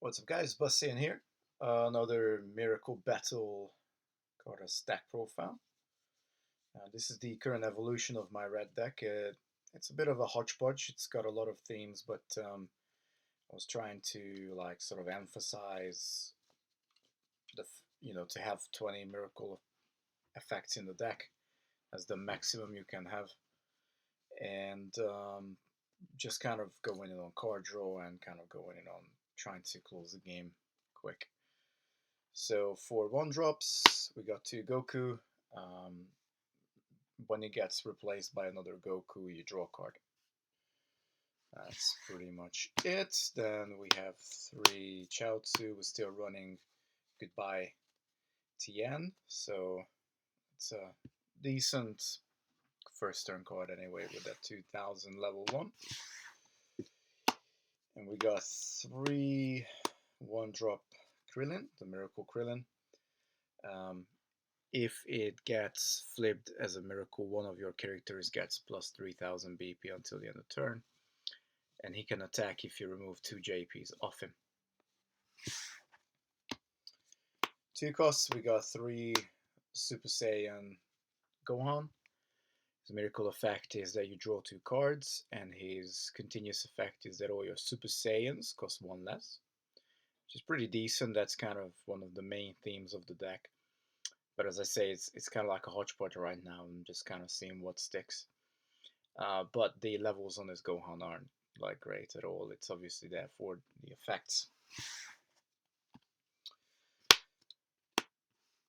What's up, guys? Saiyan here. Another Miracle Battle Carddass stack profile. This is the current evolution of my red deck. It's a bit of a hodgepodge. It's got a lot of themes, but I was trying to like sort of emphasize to have 20 miracle effects in the deck as the maximum you can have, and just kind of going in on card draw and kind of going in on trying to close the game quick. So for 1-drops, we got 2 Goku. Um, when it gets replaced by another Goku, you draw a card. That's pretty much it. Then we have 3 Chaozu. We're still running Goodbye Tien. So it's a decent first turn card anyway with that 2000 level 1. And we got 3 1-drop Krillin, the Miracle Krillin. If it gets flipped as a miracle, one of your characters gets plus 3000 BP until the end of the turn. And he can attack if you remove 2 JPs off him. 2 costs, we got 3 Super Saiyan Gohan. His miracle effect is that you draw 2 cards, and his continuous effect is that all your Super Saiyans cost 1 less. Which is pretty decent. That's kind of one of the main themes of the deck. But as I say, it's kind of like a hodgepodge right now. I'm just kind of seeing what sticks. But the levels on this Gohan aren't like great at all. It's obviously there for the effects.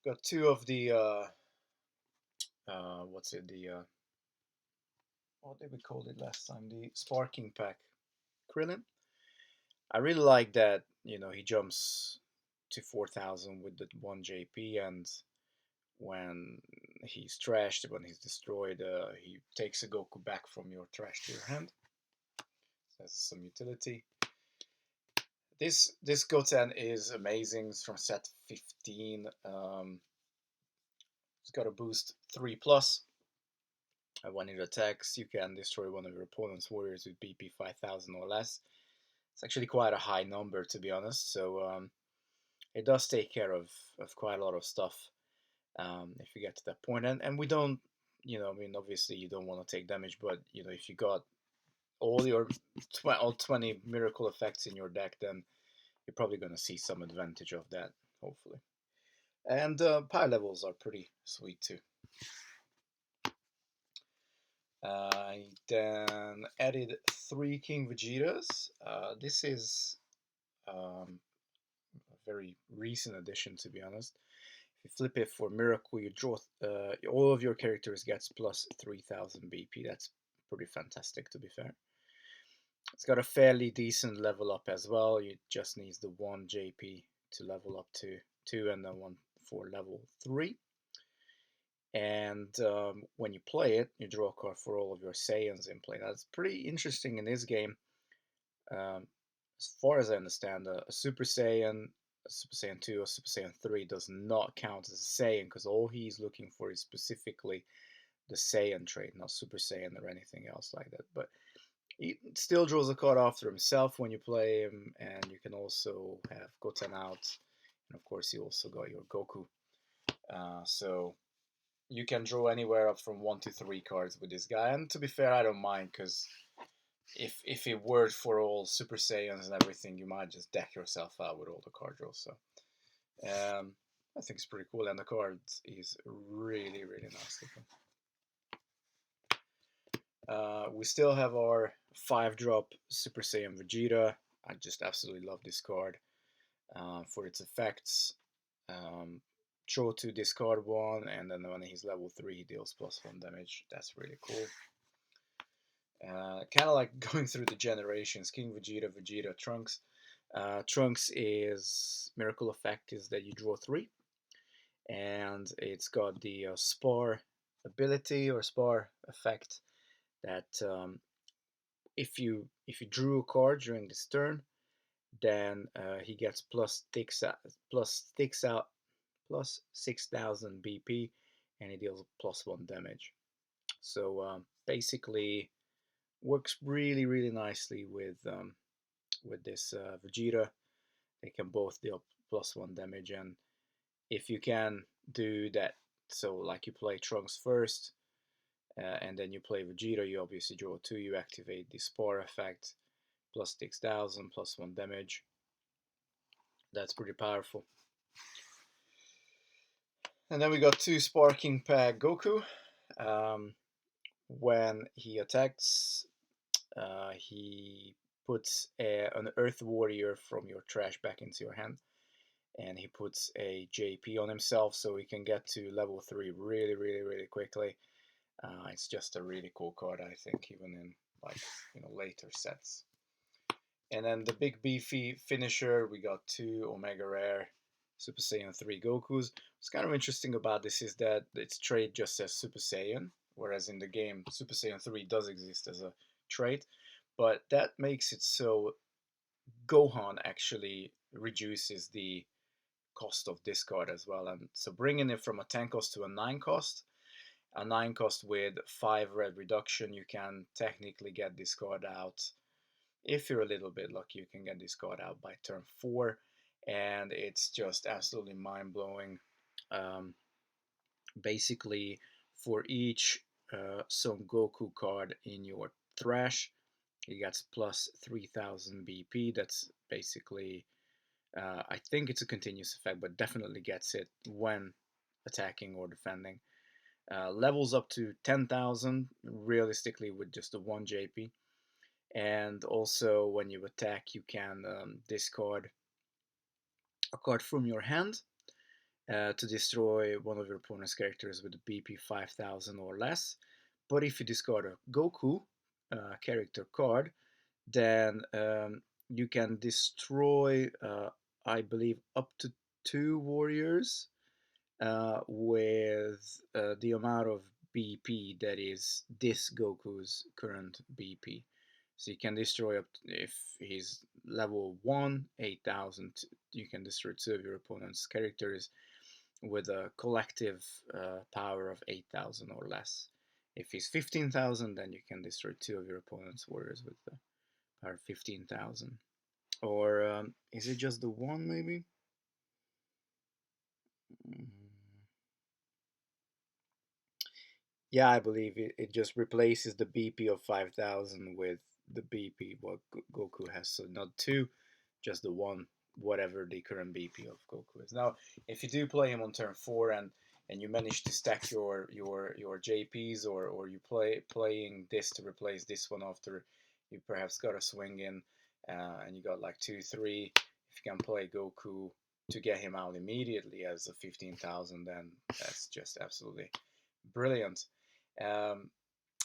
Got 2 of the what's it? The what did we call it last time? The Sparking Pack Krillin. I really like that. He jumps to 4000 with the 1 JP, and when he's trashed, when he's destroyed, he takes a Goku back from your trash to your hand. That's some utility. This Goten is amazing. It's from set 15. It's got a boost 3+. And when it attacks, you can destroy one of your opponent's warriors with BP 5000 or less. It's actually quite a high number, to be honest. So it does take care of quite a lot of stuff. If you get to that point, and we don't, obviously you don't want to take damage, but if you got all your 20 miracle effects in your deck, then you're probably going to see some advantage of that, hopefully. And power levels are pretty sweet too. I then added 3 King Vegetas. This is a very recent addition, to be honest. If you flip it for Miracle, you draw all of your characters gets plus 3000 BP. That's pretty fantastic, to be fair. It's got a fairly decent level up as well. You just need the 1 JP to level up to 2 and then 1 for level 3. And when you play it, you draw a card for all of your Saiyans in play. That's pretty interesting in this game. As far as I understand, a Super Saiyan, a Super Saiyan 2, or Super Saiyan 3 does not count as a Saiyan because all he's looking for is specifically the Saiyan trait, not Super Saiyan or anything else like that. But he still draws a card after himself when you play him, and you can also have Goten out, and of course you also got your Goku. So you can draw anywhere up from 1 to 3 cards with this guy, and to be fair, I don't mind because if it worked for all Super Saiyans and everything, you might just deck yourself out with all the card draws. So I think it's pretty cool, and the card is really nice looking. We still have our 5-drop Super Saiyan Vegeta. I just absolutely love this card for its effects. Draw to discard 1, and then when he's level 3, he deals +1 damage. That's really cool. Kind of like going through the generations. King Vegeta, Vegeta, Trunks. Trunks is miracle effect is that you draw 3, and it's got the spar ability or spar effect that if you drew a card during this turn, then he gets plus 6000 BP, and he deals +1 damage. So basically, works really nicely with this Vegeta. They can both deal +1 damage, and if you can do that, so like you play Trunks first, and then you play Vegeta, you obviously draw 2, you activate the Spore effect, plus 6000, +1 damage. That's pretty powerful. And then we got 2 Sparking Pack Goku. When he attacks, he puts an Earth Warrior from your trash back into your hand. And he puts a JP on himself so he can get to level 3 really, really, really quickly. It's just a really cool card, I think, even in like later sets. And then the big beefy finisher, we got 2 Omega Rare Super Saiyan 3 Gokus. What's kind of interesting about this is that its trait just says Super Saiyan, whereas in the game Super Saiyan 3 does exist as a trait, but that makes it so Gohan actually reduces the cost of this card as well. And so bringing it from a 10 cost to a 9 cost, a 9 cost with 5 red reduction, you can technically get this card out. If you're a little bit lucky, you can get this card out by turn 4, and it's just absolutely mind-blowing. Basically, for each Son Goku card in your Thrash, it gets plus 3000 BP. That's basically, I think it's a continuous effect, but definitely gets it when attacking or defending. Levels up to 10,000 realistically with just a 1 JP. And also when you attack, you can discard a card from your hand to destroy one of your opponent's characters with a BP 5000 or less. But if you discard a Goku character card, then you can destroy, I believe, up to 2 warriors with the amount of BP that is this Goku's current BP. So you can destroy up if he's level 1, 8000, you can destroy 2 of your opponent's characters with a collective power of 8000 or less. If he's 15,000, then you can destroy 2 of your opponent's warriors with the power of 15,000. Or is it just the one maybe? Yeah, I believe it just replaces the BP of 5000 with the BP what Goku has. So not 2, just the 1, whatever the current BP of Goku is. Now, if you do play him on turn 4 and you manage to stack your JPs or you playing this to replace this one after you perhaps got a swing in and you got like 2, 3, if you can play Goku to get him out immediately as a 15,000, then that's just absolutely brilliant. Um,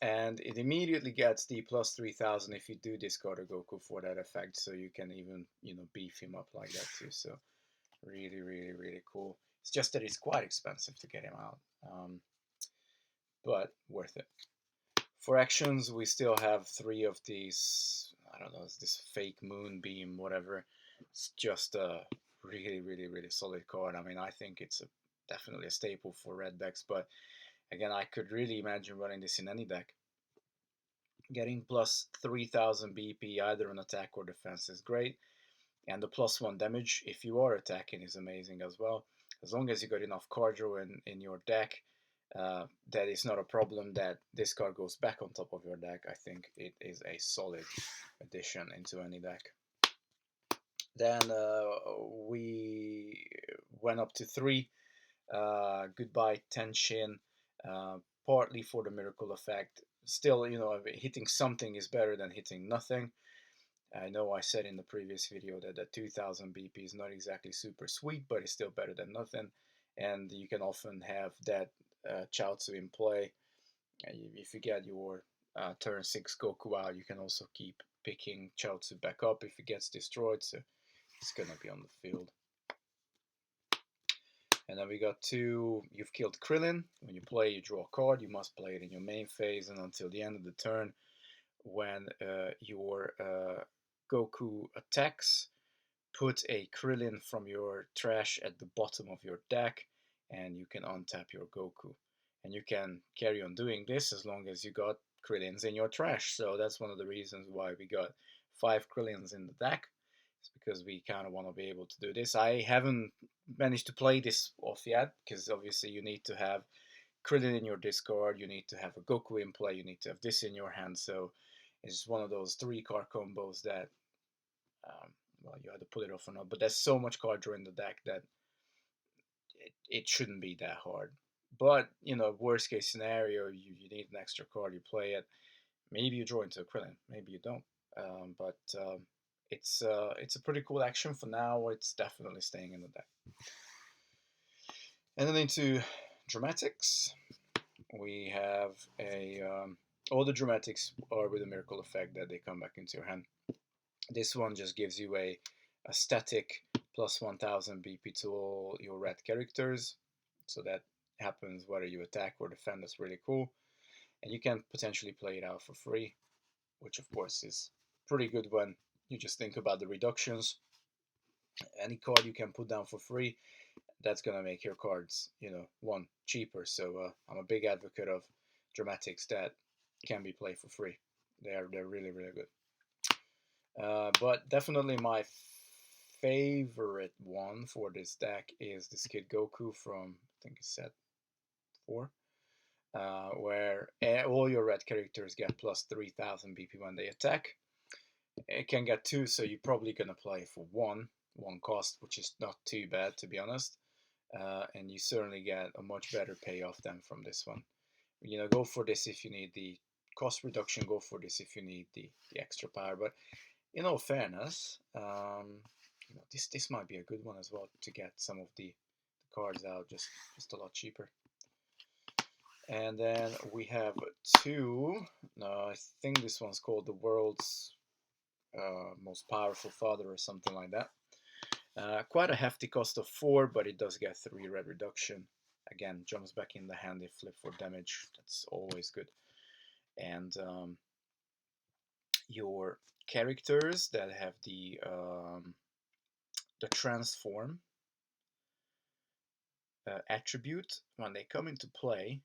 and it immediately gets the plus 3000 if you do discard a Goku for that effect, so you can even beef him up like that too. So really, really, really cool. It's just that it's quite expensive to get him out, but worth it. For actions, we still have 3 of these. I don't know, it's this fake moonbeam, whatever. It's just a really, really, really solid card. I mean, I think it's definitely a staple for red decks, but again, I could really imagine running this in any deck. Getting plus 3000 BP either on attack or defense is great, and the +1 damage if you are attacking is amazing as well. As long as you got enough card draw in your deck, that is not a problem that this card goes back on top of your deck. I think it is a solid addition into any deck. Then we went up to 3. Goodbye Tenshin, partly for the miracle effect. Still, hitting something is better than hitting nothing. I know I said in the previous video that the 2000 BP is not exactly super sweet, but it's still better than nothing. And you can often have that Chaozu in play. If you get your turn 6 Goku out, you can also keep picking Chaozu back up if it gets destroyed, so it's gonna be on the field. And then we got 2, you've killed Krillin. When you play, you draw a card. You must play it in your main phase and until the end of the turn. When your Goku attacks, put a Krillin from your trash at the bottom of your deck and you can untap your Goku. And you can carry on doing this as long as you got Krillins in your trash. So that's one of the reasons why we got 5 Krillins in the deck. It's because we kind of want to be able to do this. I haven't managed to play this off yet because obviously you need to have Krillin in your discard, you need to have a Goku in play, you need to have this in your hand. So it's one of those 3 card combos that, um, well, you either pull it off or not. But there's so much card draw in the deck that it shouldn't be that hard. But worst case scenario, you need an extra card, you play it. Maybe you draw into a Krillin, maybe you don't. But it's a pretty cool action for now. It's definitely staying in the deck. And then into dramatics, we have all the dramatics are with a miracle effect that they come back into your hand. This one just gives you a static plus 1000 BP to all your red characters. So that happens whether you attack or defend. That's really cool. And you can potentially play it out for free, which of course is pretty good when you just think about the reductions. Any card you can put down for free, that's gonna make your cards, one, cheaper. So I'm a big advocate of dramatics that can be played for free. They're really really good. But definitely my favorite one for this deck is this kid Goku from, I think it's set 4, where all your red characters get plus 3000 BP when they attack. It can get 2, so you're probably gonna play for one cost, which is not too bad to be honest. And you certainly get a much better payoff than from this one. Go for this if you need the cost reduction. Go for this if you need the extra power. But in all fairness, this might be a good one as well to get some of the cards out just a lot cheaper. And then we have 2. I think this one's called the world's most powerful father or something like that. Quite a hefty cost of 4, but it does get 3 red reduction. Again, jumps back in the hand if flip for damage. That's always good. And your characters that have the transform attribute, when they come into play,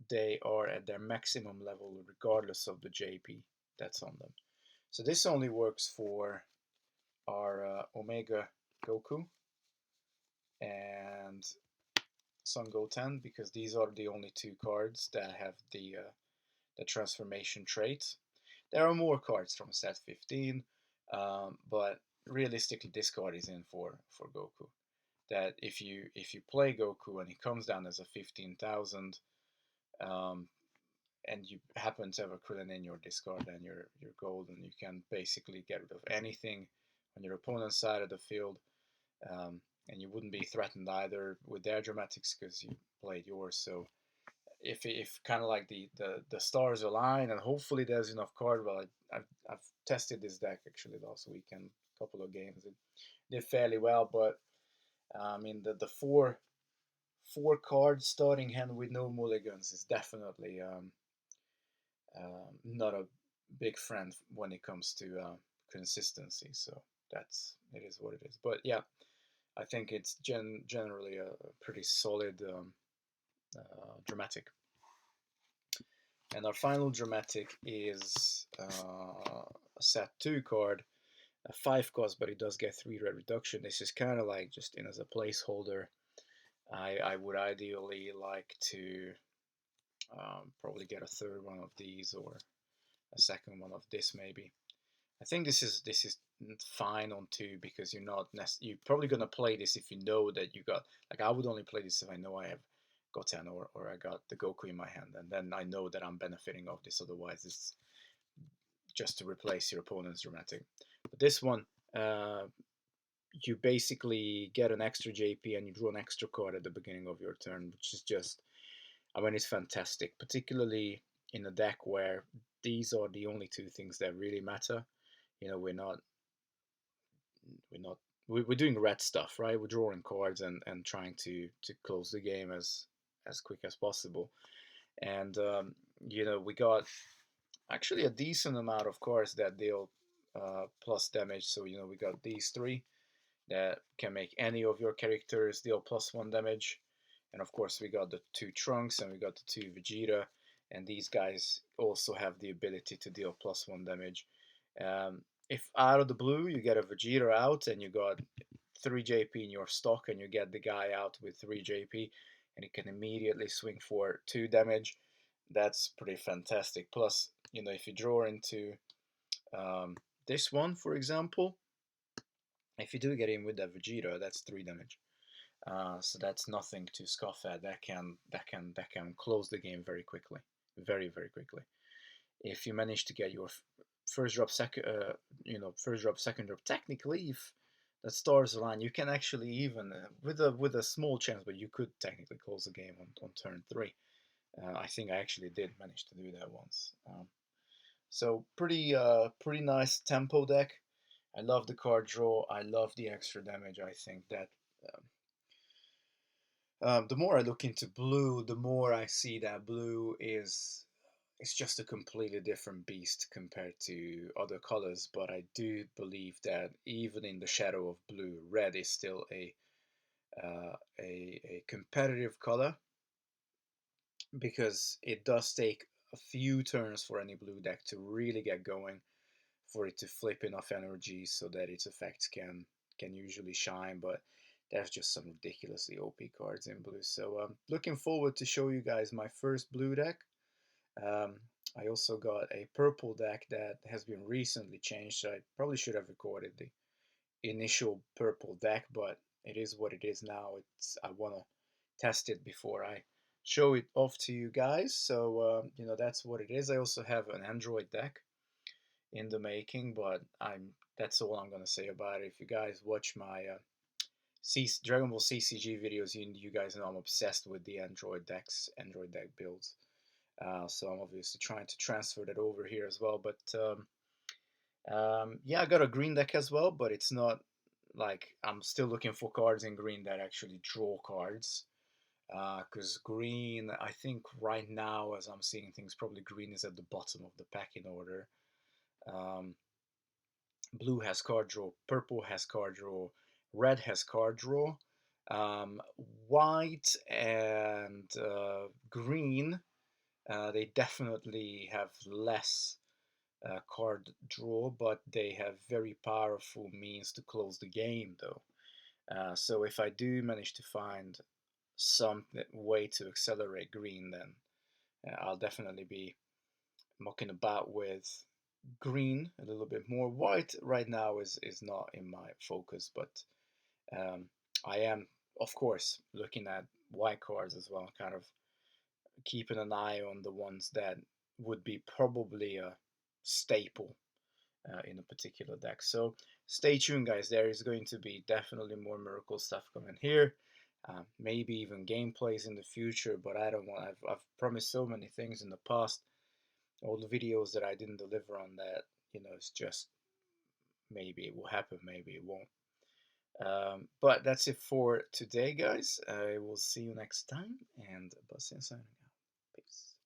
they are at their maximum level regardless of the JP that's on them. So this only works for our Omega Goku and Son Goten, because these are the only 2 cards that have the transformation trait. There are more cards from set 15, but realistically this card is in for Goku. That if you play Goku and he comes down as a 15,000, and you happen to have a Krillin in your discard, then you're golden. You can basically get rid of anything on your opponent's side of the field, and you wouldn't be threatened either with their dramatics because you played yours. So if kind of like the stars align and hopefully there's enough card, well, I've tested this deck actually last weekend, a couple of games. It did fairly well, but I mean the 4 card starting hand with no mulligans is definitely not a big friend when it comes to consistency. So it is what it is. But yeah, I think it's generally a pretty solid dramatic. And our final dramatic is a set 2 card, a 5 cost, but it does get 3 red reduction. This is kind of like just in as a placeholder. I would ideally like to probably get a 3rd one of these or a 2nd one of this maybe. I think this is fine on 2 because you're probably gonna play this if you know that you got, like, I would only play this if I know I have Goten or I got the Goku in my hand, and then I know that I'm benefiting off this. Otherwise, it's just to replace your opponent's dramatic. But this one, you basically get an extra JP and you draw an extra card at the beginning of your turn, which is just, I mean, it's fantastic, particularly in a deck where these are the only 2 things that really matter. We're doing red stuff, right? We're drawing cards and trying to close the game as quick as possible. And we got actually a decent amount of cards that deal plus damage. So we got these 3 that can make any of your characters deal +1 damage. And of course we got the 2 Trunks and we got the 2 Vegeta, and these guys also have the ability to deal +1 damage. if out of the blue you get a Vegeta out and you got 3 JP in your stock and you get the guy out with 3 JP and he can immediately swing for 2 damage, that's pretty fantastic. Plus, you know, if you draw into this one, for example, if you do get in with that Vegeta, that's 3 damage. So that's nothing to scoff at. That can close the game very quickly, very quickly. If you manage to get your first drop, first drop, second drop, technically, if the stars align, you can actually even with a small chance, but you could technically close the game on turn 3. I think I actually did manage to do that once. So pretty nice tempo deck. I love the card draw. I love the extra damage. I think that the more I look into blue, the more I see that blue is it's just a completely different beast compared to other colors. But I do believe that even in the shadow of blue, red is still a competitive color because it does take a few turns for any blue deck to really get going, for it to flip enough energy so that its effects can usually shine. But there's just some ridiculously OP cards in blue. So looking forward to show you guys my first blue deck. Um, I also got a purple deck that has been recently changed, so I probably should have recorded the initial purple deck, but it is what it is now. I want to test it before I show it off to you guys. So that's what it is. I also have an Android deck in the making, but that's all I'm gonna say about it. If you guys watch my Dragon Ball CCG videos, you guys know I'm obsessed with the Android deck builds. So I'm obviously trying to transfer that over here as well. But yeah, I got a green deck as well, but it's not like I'm still looking for cards in green that actually draw cards. Because green, I think right now, as I'm seeing things, probably green is at the bottom of the packing order. Um, Blue has card draw, purple has card draw, red has card draw. Um, White and green, they definitely have less card draw, but they have very powerful means to close the game, though. So if I do manage to find some way to accelerate green, then I'll definitely be mucking about with green a little bit more. White right now is not in my focus, but um, I am, of course, looking at white cards as well, kind of keeping an eye on the ones that would be probably a staple in a particular deck. So stay tuned, guys. There is going to be definitely more miracle stuff coming here. Maybe even gameplays in the future, but I don't want. I've promised so many things in the past. All the videos that I didn't deliver on that, it's just maybe it will happen, maybe it won't. But that's it for today, guys. I will see you next time, and Buzz and signing out. Peace.